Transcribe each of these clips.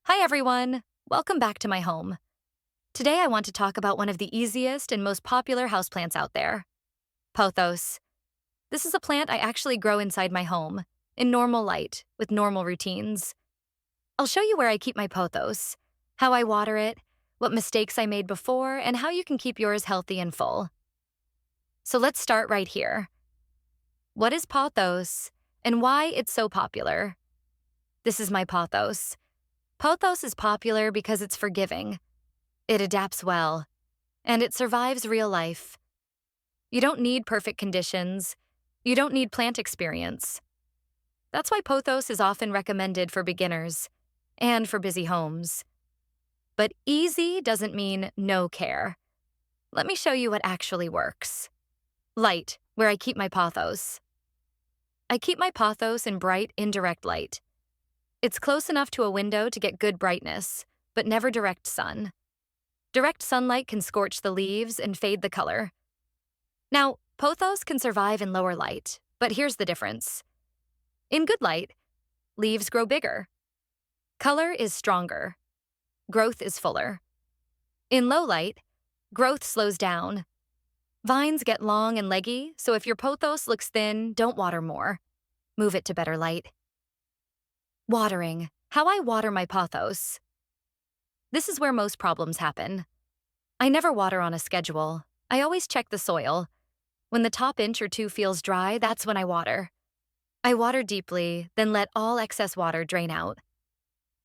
Hi everyone! Welcome back to my home. Today I want to talk about one of the easiest and most popular houseplants out there, Pothos. This is a plant I actually grow inside my home, in normal light, with normal routines. I'll show you where I keep my pothos, how I water it, what mistakes I made before, and how you can keep yours healthy and full. So let's start right here. What is pothos, and why it's so popular? This is my pothos. Pothos is popular because it's forgiving. It adapts well, and it survives real life. You don't need perfect conditions. You don't need plant experience. That's why pothos is often recommended for beginners and for busy homes. But easy doesn't mean no care. Let me show you what actually works. Light, where I keep my pothos. I keep my pothos in bright, indirect light. It's close enough to a window to get good brightness, but never direct sun. Direct sunlight can scorch the leaves and fade the color. Now, pothos can survive in lower light, but here's the difference. In good light, leaves grow bigger. Color is stronger. Growth is fuller. In low light, growth slows down. Vines get long and leggy, so if your pothos looks thin, don't water more. Move it to better light. Watering. How I water my pothos. This is where most problems happen. I never water on a schedule. I always check the soil. When the top inch or two feels dry, that's when I water. I water deeply, then let all excess water drain out.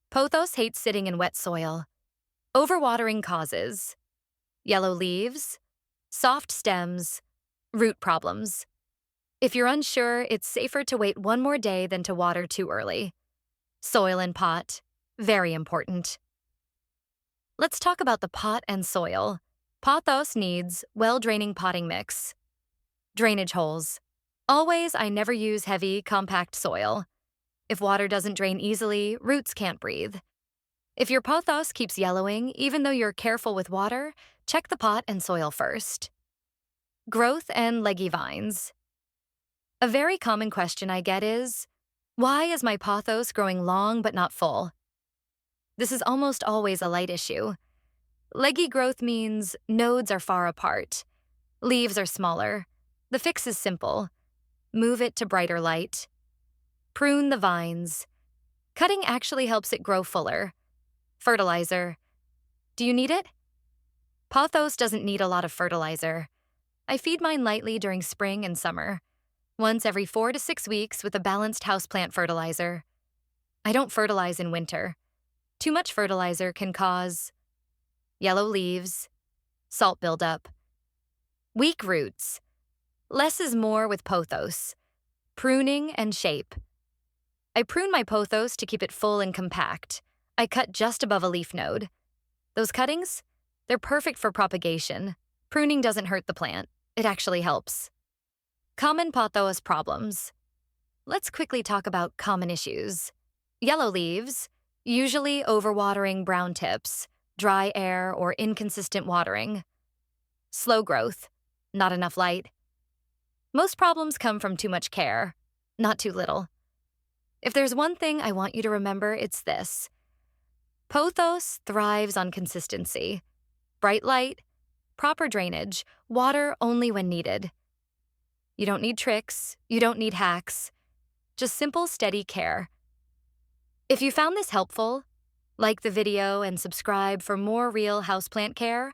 Pothos hates sitting in wet soil. Overwatering causes yellow leaves, soft stems, root problems. If you're unsure, it's safer to wait one more day than to water too early. Soil and pot, very important. Let's talk about the pot and soil. Pothos needs well-draining potting mix. Drainage holes. Always, I never use heavy, compact soil. If water doesn't drain easily, roots can't breathe. If your pothos keeps yellowing, even though you're careful with water, check the pot and soil first. Growth and leggy vines. A very common question I get is, why is my pothos growing long but not full? This is almost always a light issue. Leggy growth means nodes are far apart. Leaves are smaller. The fix is simple. Move it to brighter light. Prune the vines. Cutting actually helps it grow fuller. Fertilizer. Do you need it? Pothos doesn't need a lot of fertilizer. I feed mine lightly during spring and summer, once every 4 to 6 weeks with a balanced houseplant fertilizer. I don't fertilize in winter. Too much fertilizer can cause yellow leaves, salt buildup, weak roots. Less is more with pothos. Pruning and shape. I prune my pothos to keep it full and compact. I cut just above a leaf node. Those cuttings? They're perfect for propagation. Pruning doesn't hurt the plant. It actually helps. Common pothos problems. Let's quickly talk about common issues. Yellow leaves, usually overwatering brown tips, dry air, or inconsistent watering. Slow growth, not enough light. Most problems come from too much care, not too little. If there's one thing I want you to remember, it's this. Pothos thrives on consistency. Bright light, proper drainage, water only when needed. You don't need tricks, you don't need hacks. Just simple, steady care. If you found this helpful, like the video and subscribe for more real houseplant care,